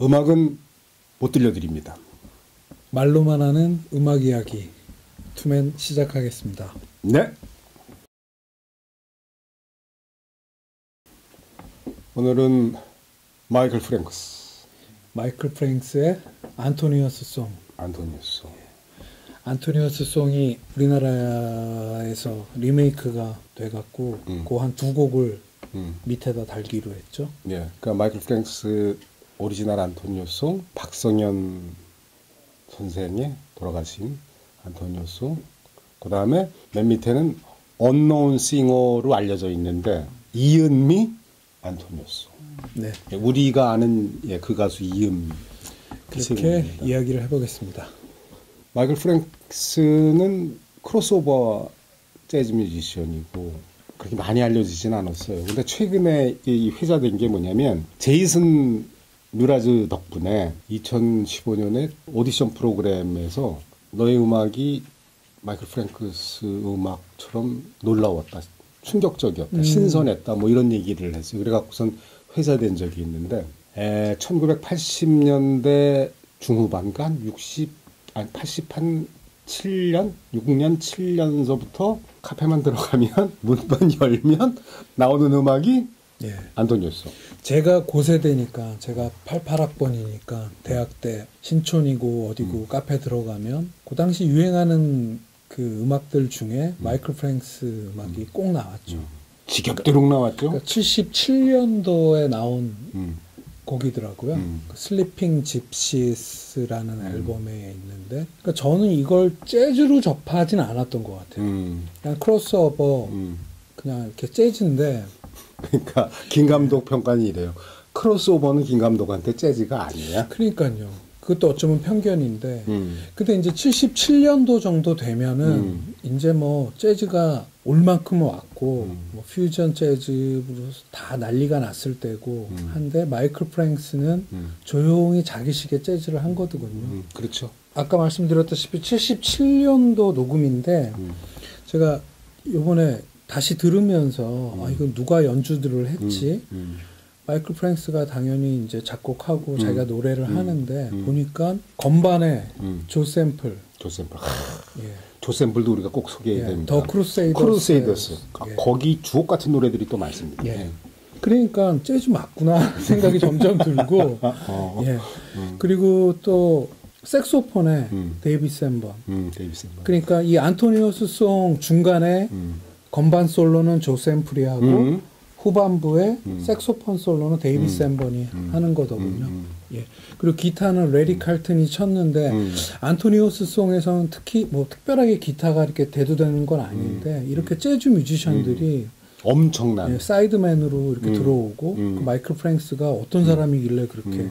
음악은 못 들려드립니다. 말로만 하는 음악 이야기 투맨 시작하겠습니다. 네. 오늘은 마이클 프랭스의 안토니우스 송. 안토니우스 송이 우리나라에서 리메이크가 돼갖고 그 한 두 곡을 밑에다 달기로 했죠. 예, 그러니까 마이클 프랭스 오리지널 안토니우스 송, 박성현 선생의 돌아가신 안토니우스 송, 그 다음에 맨 밑에는 언노운 싱어로 알려져 있는데 이은미 안토니우스 송. 네, 우리가 아는 그 가수 이은미. 그렇게 이야기를 해보겠습니다. 마이클 프랭스는 크로스오버 재즈 뮤지션이고 그렇게 많이 알려지진 않았어요. 근데 최근에 이 회자된 게 뭐냐면 제이슨 뮤라즈 덕분에 2015년에 오디션 프로그램에서 너의 음악이 마이클 프랭스 음악처럼 놀라웠다, 충격적이었다, 신선했다, 뭐 이런 얘기를 했어요. 그래갖고선 회자된 적이 있는데 1980년대 중후반간 87년, 6년, 7년서부터 카페만 들어가면 문만 열면 나오는 음악이 안토니우스. 제가 고세대니까 제가 88학번이니까 대학 때 신촌이고 어디고 카페 들어가면 그 당시 유행하는 그 음악들 중에 마이클 프랭스 음악이 꼭 나왔죠. 지겹도록 나왔죠. 그러니까 77년도에 나온 곡이더라고요. 그 슬리핑 집시스라는 앨범에 있는데, 그러니까 저는 이걸 재즈로 접하진 않았던 것 같아요. 그냥 크로스오버, 그냥 이렇게 재즈인데. 그러니까 김 감독 평가는 이래요. 크로스오버는 김 감독한테 재즈가 아니야. 그러니까요. 그것도 어쩌면 편견인데. 근데 이제 77년도 정도 되면은 이제 뭐 재즈가 올 만큼은 왔고 뭐 퓨전 재즈로 다 난리가 났을 때고 한데 마이클 프랭스는 조용히 자기식의 재즈를 한 거거든요. 그렇죠. 아까 말씀드렸다시피 77년도 녹음인데 제가 요번에 다시 들으면서 이건 누가 연주들을 했지? 마이클 프랭스가 당연히 이제 작곡하고 자기가 노래를 하는데 보니까 건반에 조 샘플. 예. 조 샘플도 우리가 꼭 소개해야 됩니다. 더 크루세이더스. 예. 거기 주옥 같은 노래들이 또 많습니다. 예. 그러니까 재즈 맞구나 생각이 점점 들고. 예. 그리고 또 색소폰에 데이비 샌번. 그러니까 이 안토니우스 송 중간에 건반 솔로는 조 샘플이 하고 후반부에 색소폰 솔로는 데이비 샌번이 하는 거더군요. 예. 그리고 기타는 레디 칼튼이 쳤는데 안토니우스 송에서는 특히 뭐 특별하게 기타가 이렇게 대두되는 건 아닌데 이렇게 재즈 뮤지션들이 엄청난 사이드맨으로 이렇게 들어오고 그 마이클 프랭스가 어떤 사람이길래 그렇게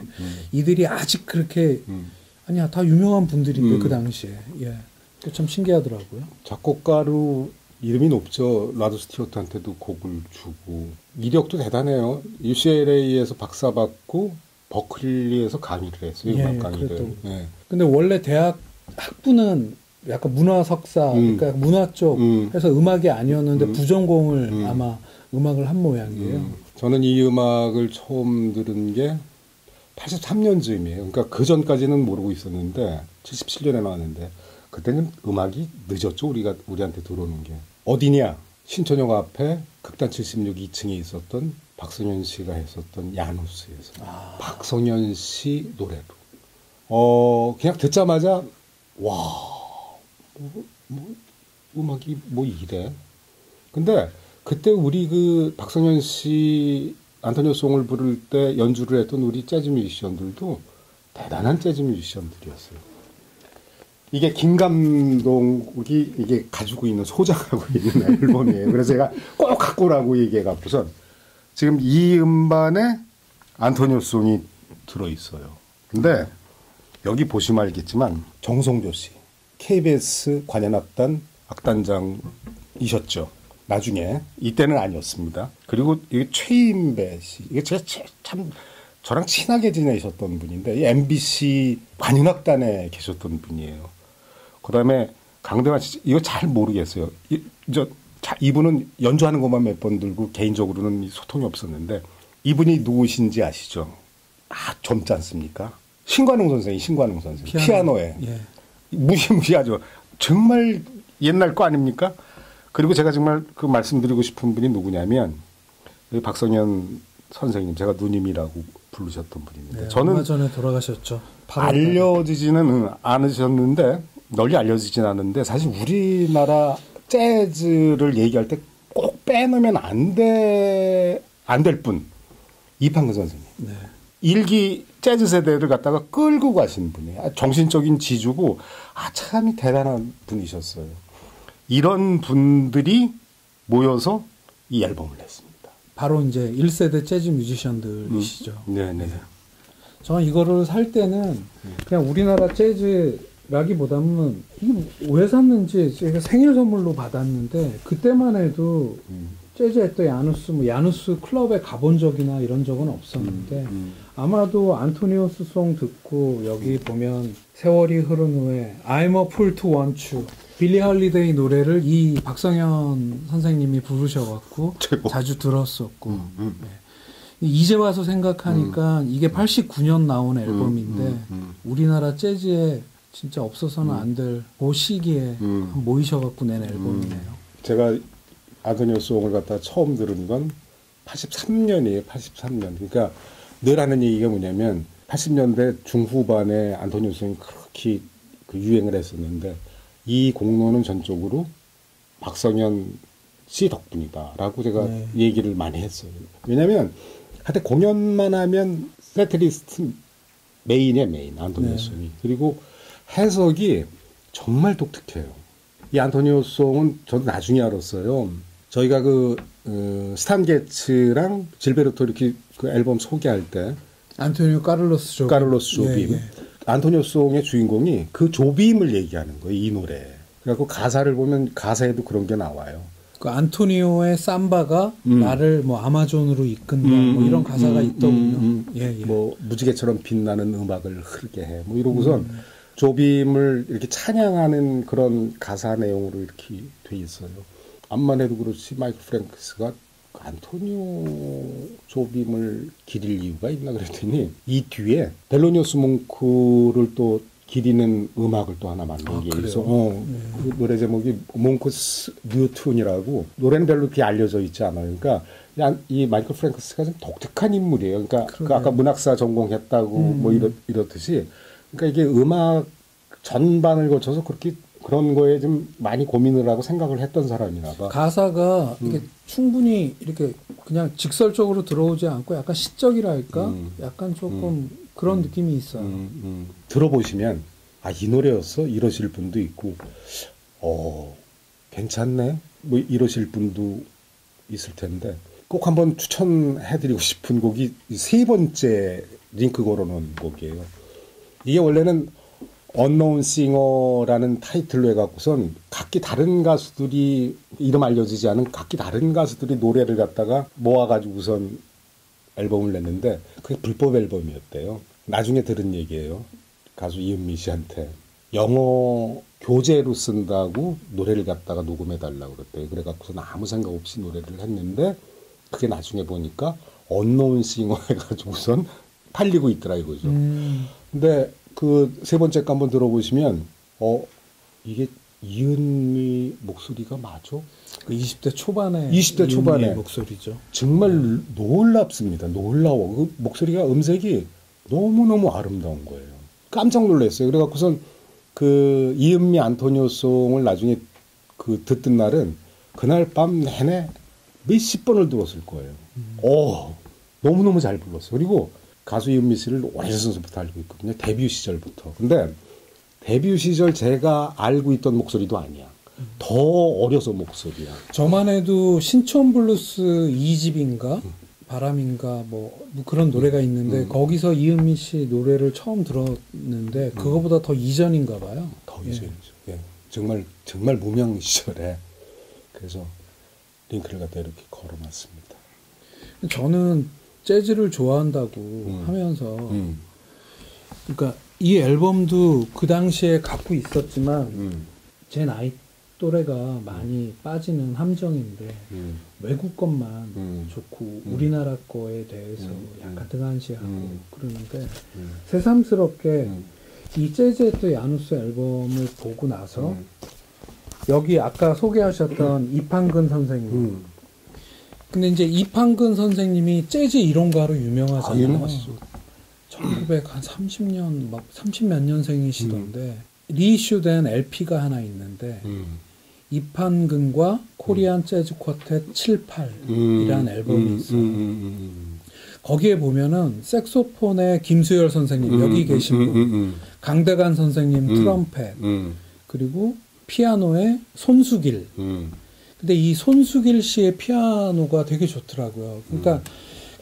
이들이 아직 그렇게 아니야 다 유명한 분들인데 그 당시에 참 신기하더라고요. 작곡가로 이름이 높죠. 라드 스튜어트한테도 곡을 주고 이력도 대단해요. UCLA에서 박사받고 버클리에서 강의를 했어요. 음악 강의를. 예. 근데 원래 대학 학부는 약간 문화 석사, 그러니까 문화 쪽 해서 음악이 아니었는데 부전공을 아마 음악을 한 모양이에요. 저는 이 음악을 처음 들은 게 83년쯤이에요. 그러니까 그 전까지는 모르고 있었는데 77년에 나왔는데 그때는 음악이 늦었죠. 우리한테 들어오는 게. 어디냐? 신촌역 앞에 극단 76 2층에 있었던 박성현 씨가 했었던 야누스에서 박성현 씨 노래로 그냥 듣자마자 와, 음악이 뭐 이래. 근데 그때 우리 그 박성현 씨 안토니우스 송을 부를 때 연주를 했던 우리 재즈 뮤지션들도 대단한 재즈 뮤지션들이었어요. 이게 김 감독이 이게 가지고 있는 소장하고 있는 앨범이에요. 그래서 제가 꼭 갖고 오라고 얘기해갖고선 지금 이 음반에 안토니우스 송이 들어있어요. 근데 여기 보시면 알겠지만 정성조 씨 KBS 관현악단 악단장이셨죠. 나중에 이때는 아니었습니다. 그리고 이게 최인배 씨 이게 제가 참 저랑 친하게 지내셨던 분인데 MBC 관현악단에 계셨던 분이에요. 그다음에 강대만 씨 이거 잘 모르겠어요. 이분은 연주하는 것만 몇 번 들고 개인적으로는 소통이 없었는데 이분이 누구신지 아시죠? 젊지 않습니까? 신관웅 선생. 피아노에. 예. 무시무시하죠. 정말 옛날 거 아닙니까? 그리고 제가 정말 그 말씀드리고 싶은 분이 누구냐면 박성현 선생님, 제가 누님이라고 부르셨던 분입니다. 네, 저는 얼마 전에 돌아가셨죠. 알려지지는 않으셨는데, 널리 알려지진 않은데, 사실 우리나라 재즈를 얘기할 때 꼭 빼놓으면 안 될 분, 이판근 선생님. 네. 일기 재즈 세대를 갖다가 끌고 가신 분이에요. 정신적인 지주고, 참 대단한 분이셨어요. 이런 분들이 모여서 이 앨범을 냈습니다. 바로 이제 1세대 재즈 뮤지션들이시죠. 네네. 저는 이거를 살 때는 그냥 우리나라 재즈라기보다는 이게 왜 샀는지 제가 생일 선물로 받았는데 그때만 해도 재즈 했던 야누스 클럽에 가본 적이나 이런 적은 없었는데 아마도 안토니오스 송 듣고 여기 보면 세월이 흐른 후에 I'm a fool to want you 빌리 헐리데이 노래를 이 박성현 선생님이 부르셔갖고 최고. 자주 들었었고 네. 이제 와서 생각하니까 이게 89년 나온 앨범인데 우리나라 재즈에 진짜 없어서는 안 될 그 시기에 모이셔갖고 낸 앨범이네요. 제가 안토니오송을 갖다 처음 들은 건 83년이에요. 83년. 그러니까 늘 하는 얘기가 뭐냐면 80년대 중후반에 안토니오송이 그렇게 그 유행을 했었는데 이 공로는 전적으로 박성현 씨 덕분이다라고 제가 얘기를 많이 했어요. 왜냐하면 하여튼 공연만 하면 세트리스트 메인이에요. 메인 안토니오송이. 그리고 해석이 정말 독특해요. 이 안토니오송은 저도 나중에 알았어요. 저희가 스탄 게츠랑 질베르토 이렇게 그 앨범 소개할 때 안토니오 카를로스 조빔. 안토니오송의 주인공이 그 조빔을 얘기하는 거예요. 이 노래. 그래갖고 가사를 보면 가사에도 그런 게 나와요. 그 안토니오의 삼바가 나를 뭐 아마존으로 이끈다 뭐 이런 가사가 있더군요. 뭐 무지개처럼 빛나는 음악을 흐르게 해. 뭐 이러고선 조빔을 이렇게 찬양하는 그런 가사 내용으로 이렇게 돼 있어요. 암만 해도 그렇지 마이클 프랭크스가 안토니오 조빔을 기릴 이유가 있나 그랬더니 이 뒤에 델로니오스 몽크를 또 기리는 음악을 또 하나 만든 게 있어. 그 노래 제목이 몽크스 뉴튠이라고 노래는 별로 그렇게 알려져 있지 않아요. 그러니까 이 마이클 프랭크스가 좀 독특한 인물이에요. 그러니까 그 아까 문학사 전공했다고 뭐 이렇듯이 그러니까 이게 음악 전반을 거쳐서 그렇게 그런 거에 좀 많이 고민을 하고 생각을 했던 사람이나 봐. 가사가 이게 충분히 이렇게 그냥 직설적으로 들어오지 않고 약간 시적이랄까? 약간 조금 그런 느낌이 있어요. 들어보시면 이 노래였어? 이러실 분도 있고 괜찮네? 뭐 이러실 분도 있을 텐데 꼭 한번 추천해드리고 싶은 곡이 세 번째 링크 걸어놓은 곡이에요. 이게 원래는 언노운 싱어라는 타이틀로 해갖고선 각기 다른 가수들이 이름 알려지지 않은 각기 다른 가수들이 노래를 갖다가 모아가지고선 앨범을 냈는데 그게 불법 앨범이었대요. 나중에 들은 얘기예요. 가수 이은미 씨한테 영어 교재로 쓴다고 노래를 갖다가 녹음해달라고 그랬대요. 그래갖고선 아무 생각 없이 노래를 했는데 그게 나중에 보니까 언노운 싱어 해가지고선 팔리고 있더라 이거죠. 근데 그 세 번째 거 한번 들어보시면 이게 이은미 목소리가 맞아? 그 20대 초반에 목소리죠. 정말 놀랍습니다. 놀라워. 그 목소리가 음색이 너무너무 아름다운 거예요. 깜짝 놀랐어요. 그래갖고선 그 이은미 안토니오송을 나중에 그 듣던 날은 그날 밤 내내 몇십 번을 들었을 거예요. 너무너무 잘 불렀어. 그리고 가수 이은미 씨를 오래전부터 알고 있거든요. 데뷔 시절부터. 근데 데뷔 시절 제가 알고 있던 목소리도 아니야. 더 어려서 목소리야. 저만 해도 신촌 블루스 2집인가 바람인가 뭐 그런 노래가 있는데 거기서 이은미 씨 노래를 처음 들었는데 그거보다 더 이전인가 봐요. 더 이전이죠. 예. 정말 무명 시절에. 그래서 링크를 갖다 이렇게 걸어놨습니다. 저는 재즈를 좋아한다고 하면서 그러니까 이 앨범도 그 당시에 갖고 있었지만 제 나이 또래가 많이 빠지는 함정인데 외국 것만 좋고 우리나라 거에 대해서 약간 등한시하고 그러는데 새삼스럽게 이 재즈의 또 야누스 앨범을 보고 나서 여기 아까 소개하셨던 이판근 선생님 근데 이제 이판근 선생님이 재즈 이론가로 유명하잖아요. 유명하시죠. 1930년 막 30몇 년생이시던데 리이슈된 LP가 하나 있는데 이판근과 코리안 재즈 쿼텟 7, 8이라는 앨범이 있어요. 거기에 보면은 색소폰의 김수열 선생님 여기 계신 분, 강대관 선생님 트럼펫, 그리고 피아노의 손수길. 근데 이 손수길 씨의 피아노가 되게 좋더라고요. 그러니까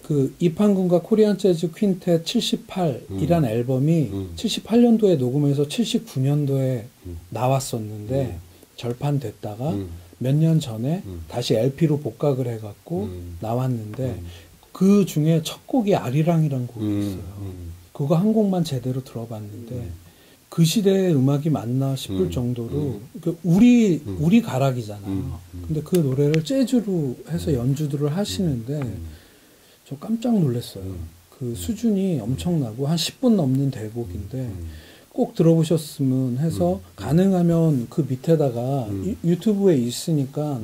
그 이판근과 코리안 재즈 퀸텟 78이라는 앨범이 78년도에 녹음해서 79년도에 나왔었는데 절판됐다가 몇 년 전에 다시 LP로 복각을 해갖고 나왔는데 그 중에 첫 곡이 아리랑이라는 곡이 있어요. 그거 한 곡만 제대로 들어봤는데 그 시대의 음악이 맞나 싶을 정도로 우리 가락이잖아요. 근데 그 노래를 재즈로 해서 연주들을 하시는데 저 깜짝 놀랐어요. 그 수준이 엄청나고 한 10분 넘는 대곡인데 꼭 들어보셨으면 해서 가능하면 그 밑에다가 유튜브에 있으니까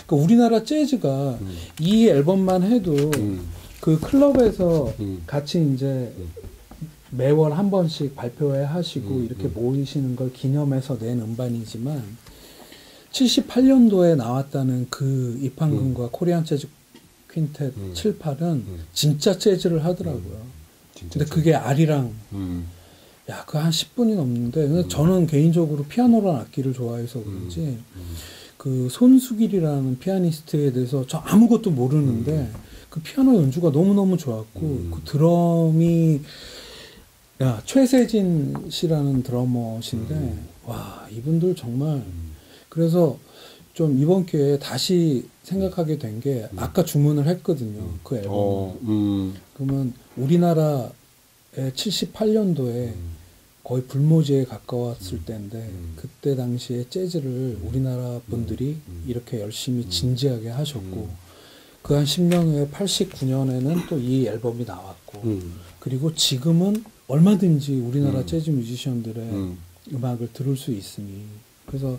그러니까 우리나라 재즈가 이 앨범만 해도 그 클럽에서 같이 이제 매월 한 번씩 발표회 하시고 이렇게 모이시는 걸 기념해서 낸 음반이지만 78년도에 나왔다는 그 이판근과 코리안 재즈 퀸텟 7, 8은 진짜 재즈를 하더라고요. 근데 그게 아리랑 야, 그 한 10분이 넘는데 저는 개인적으로 피아노라는 악기를 좋아해서 그런지 그 손수길이라는 피아니스트에 대해서 저 아무것도 모르는데 그 피아노 연주가 너무너무 좋았고 그 드럼이 야, 최세진 씨라는 드러머신데 와, 이분들 정말 그래서 좀 이번 기회에 다시 생각하게 된 게 아까 주문을 했거든요. 그 앨범. 그러면 우리나라의 78년도에 거의 불모지에 가까웠을 때인데 그때 당시에 재즈를 우리나라 분들이 이렇게 열심히 진지하게 하셨고 그 한 10년 후에 89년에는 또 이 앨범이 나왔고 그리고 지금은 얼마든지 우리나라 재즈 뮤지션들의 음악을 들을 수 있으니 그래서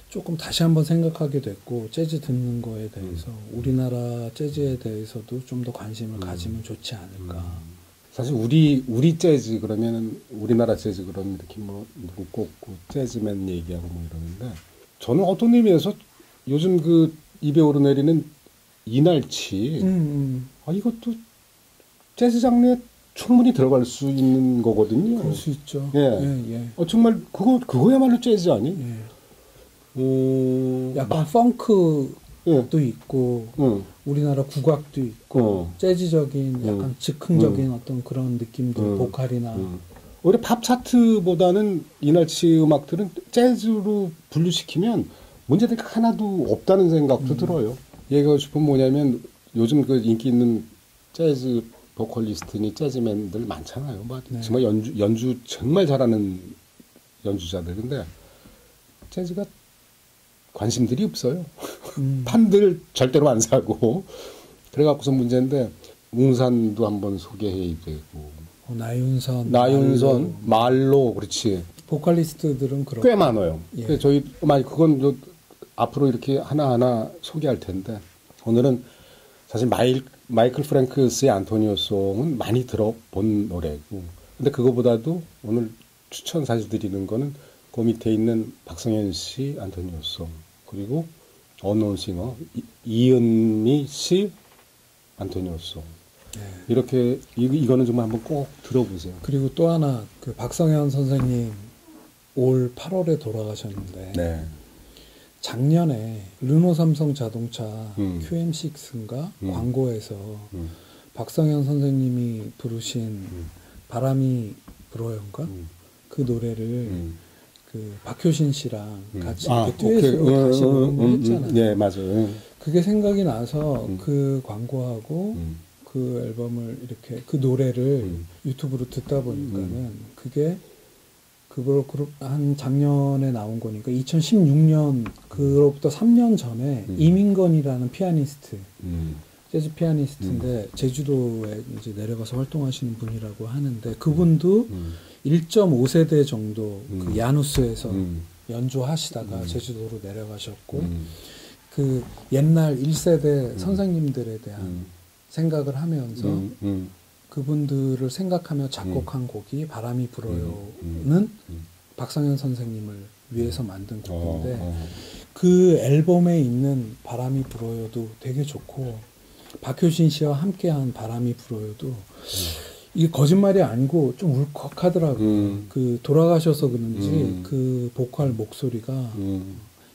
조금 다시 한번 생각하게 됐고 재즈 듣는 거에 대해서 우리나라 재즈에 대해서도 좀 더 관심을 가지면 좋지 않을까. 사실 우리 재즈 그러면 우리나라 재즈 그러면 이렇게 뭐 누구 꼽고 재즈맨 얘기하고 뭐 이러는데 저는 어떤 의미에서 요즘 그 입에 오르내리는 이날치 아 이것도 재즈 장르에 충분히 들어갈 수 있는 거거든요. 그럴 수 있죠. 예. 예, 예. 정말 그거야말로 재즈 아니? 예. 약간 펑크도 예. 있고 우리나라 국악도 있고 재즈적인 약간 즉흥적인 어떤 그런 느낌들 보컬이나 오히려 팝 차트보다는 이날치 음악들은 재즈로 분류시키면 문제될 게 하나도 없다는 생각도 들어요. 얘기하고 싶은 뭐냐면 요즘 그 인기 있는 재즈 보컬리스트니 재즈맨들 많잖아요. 뭐 네. 정말 연주 정말 잘하는 연주자들. 근데 재즈가 관심들이 없어요. 판들 절대로 안 사고. 그래갖고서 문제인데 웅산도 한번 소개해야 되고. 나윤선, 말로 그렇지. 보컬리스트들은 꽤 많아요. 예. 그래서 저희 만약 그건 앞으로 이렇게 하나하나 소개할 텐데 오늘은 사실 마이클 프랭크스의 안토니오송은 많이 들어본 노래고 근데 그거보다도 오늘 추천 사실 드리는 거는 그 밑에 있는 박성현 씨 안토니오송 그리고 언노운 싱어 이은미 씨 안토니오송 이렇게 이거는 정말 한번 꼭 들어보세요. 그리고 또 하나 그 박성현 선생님 올 8월에 돌아가셨는데 네. 작년에 르노 삼성 자동차 QM6인가 광고에서 박성현 선생님이 부르신 바람이 불어요인가 그 노래를 그 박효신 씨랑 같이 듀엣으로 다시 녹음을 했잖아요. 네, 맞아요. 그게 생각이 나서 그 광고하고 그 앨범을 이렇게 그 노래를 유튜브로 듣다 보니까는 그게 그걸 한 작년에 나온 거니까 2016년 그로부터 3년 전에 이민건이라는 피아니스트, 재즈 피아니스트인데 제주도에 이제 내려가서 활동하시는 분이라고 하는데 그분도 1.5세대 정도 그 야누스에서 연주하시다가 제주도로 내려가셨고 그 옛날 1세대 선생님들에 대한 생각을 하면서 그분들을 생각하며 작곡한 곡이 바람이 불어요는 박성현 선생님을 위해서 만든 곡인데 그 앨범에 있는 바람이 불어요도 되게 좋고 박효신 씨와 함께한 바람이 불어요도 이게 거짓말이 아니고 좀 울컥하더라고요. 그 돌아가셔서 그런지 그 보컬 목소리가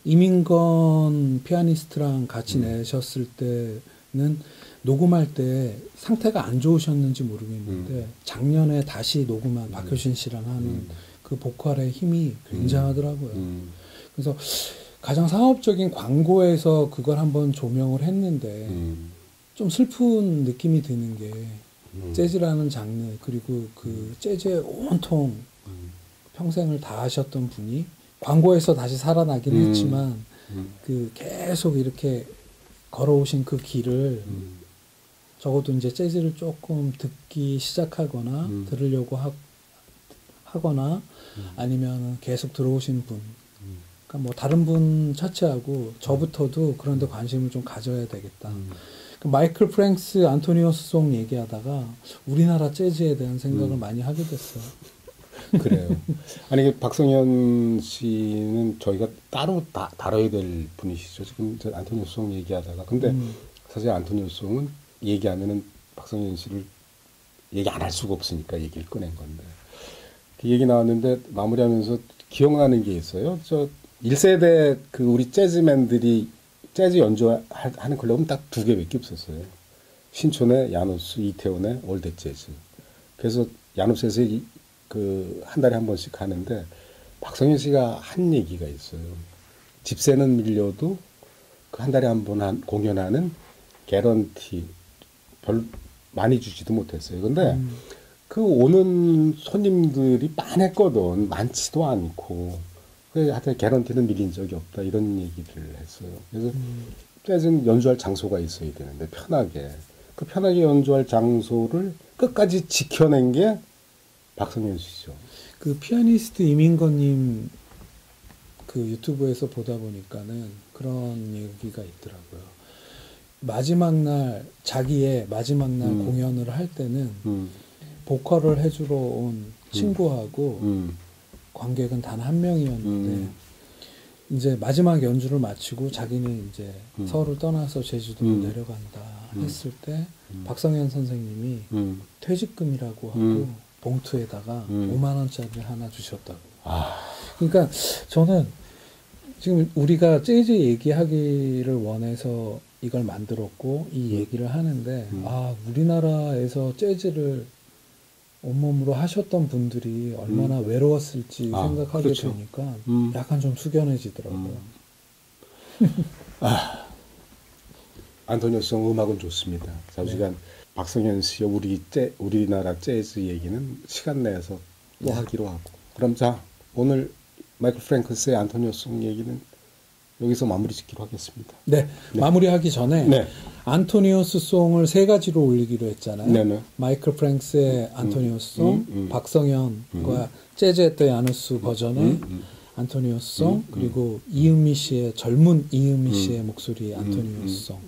이민건 피아니스트랑 같이 내셨을 때는 녹음할 때 상태가 안 좋으셨는지 모르겠는데 작년에 다시 녹음한 박효신 씨랑 하는 그 보컬의 힘이 굉장하더라고요. 그래서 가장 상업적인 광고에서 그걸 한번 조명을 했는데 좀 슬픈 느낌이 드는 게 재즈라는 장르 그리고 그 재즈의 온통 평생을 다 하셨던 분이 광고에서 다시 살아나긴 했지만 그 계속 이렇게 걸어오신 그 길을 적어도 이제 재즈를 조금 듣기 시작하거나 들으려고 하거나 아니면 계속 들어오신 분 그러니까 뭐 다른 분 차치하고 저부터도 그런 데 관심을 좀 가져야 되겠다. 마이클 프랭스 안토니오스 송 얘기하다가 우리나라 재즈에 대한 생각을 많이 하게 됐어요. 그래요. 아니 박성현 씨는 저희가 따로 다뤄야 될 분이시죠. 지금 저 안토니오스 송 얘기하다가 근데 사실 안토니오스 송은 얘기하면은 박성현 씨를 얘기 안 할 수가 없으니까 얘기를 꺼낸 건데 그 얘기 나왔는데 마무리하면서 기억나는 게 있어요. 저 1세대 그 우리 재즈맨들이 재즈 연주하는 클럽은 딱 2개밖에 없었어요. 신촌의 야누스, 이태원의 올드 재즈. 그래서 야누스에서 그 한 달에 한 번씩 하는데 박성현 씨가 한 얘기가 있어요. 집세는 밀려도 그 한 달에 한 번 공연하는 개런티 별 많이 주지도 못했어요. 근데 그 오는 손님들이 많았거든. 많지도 않고. 그래서 하여튼 개런티는 밀린 적이 없다. 이런 얘기를 했어요. 그래서 재즈는 연주할 장소가 있어야 되는데 편하게. 그 편하게 연주할 장소를 끝까지 지켜낸 게 박성현 씨죠. 그 피아니스트 이민건님 그 유튜브에서 보다 보니까는 그런 얘기가 있더라고요. 마지막 날 자기의 마지막 날 공연을 할 때는 보컬을 해주러 온 친구하고 관객은 단 한 명이었는데 이제 마지막 연주를 마치고 자기는 이제 서울을 떠나서 제주도로 내려간다 했을 때 박성현 선생님이 퇴직금이라고 하고 봉투에다가 5만 원짜리 하나 주셨다고. 그러니까 저는 지금 우리가 재즈 얘기하기를 원해서 이걸 만들었고 이 얘기를 하는데 우리나라에서 재즈를 온몸으로 하셨던 분들이 얼마나 외로웠을지 생각하게 그렇죠. 되니까 약간 좀 숙연해지더라고요. 안토니오스 송 음악은 좋습니다. 잠시간 박성현 씨의 우리나라 재즈 얘기는 시간 내서 또 하기로 하고. 그럼 자 오늘 마이클 프랭크스의 안토니오스 송 얘기는 여기서 마무리 짓기로 하겠습니다. 네. 마무리하기 전에 안토니오스 송을 3가지로 올리기로 했잖아요. 네네. 마이클 프랭스의 안토니오스 송, 박성현과 재즈 앳 더 야누스 버전의 안토니오스 송, 그리고 이은미 씨의 젊은 이은미 씨의 목소리 안토니오스 송.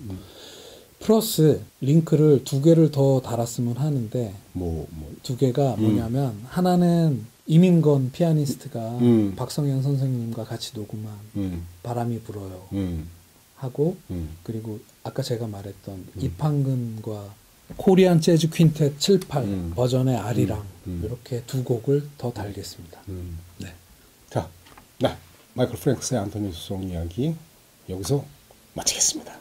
플러스 링크를 2개를 더 달았으면 하는데 2개가 뭐냐면 하나는 이민건 피아니스트가 박성현 선생님과 같이 녹음한 바람이 불어요 하고 그리고 아까 제가 말했던 이판근과 코리안 재즈 퀸텟 7, 8 버전의 아리랑 이렇게 2곡을 더 달겠습니다. 네. 자, 마이클 프랭크스의 안토니오스 송 이야기 여기서 마치겠습니다.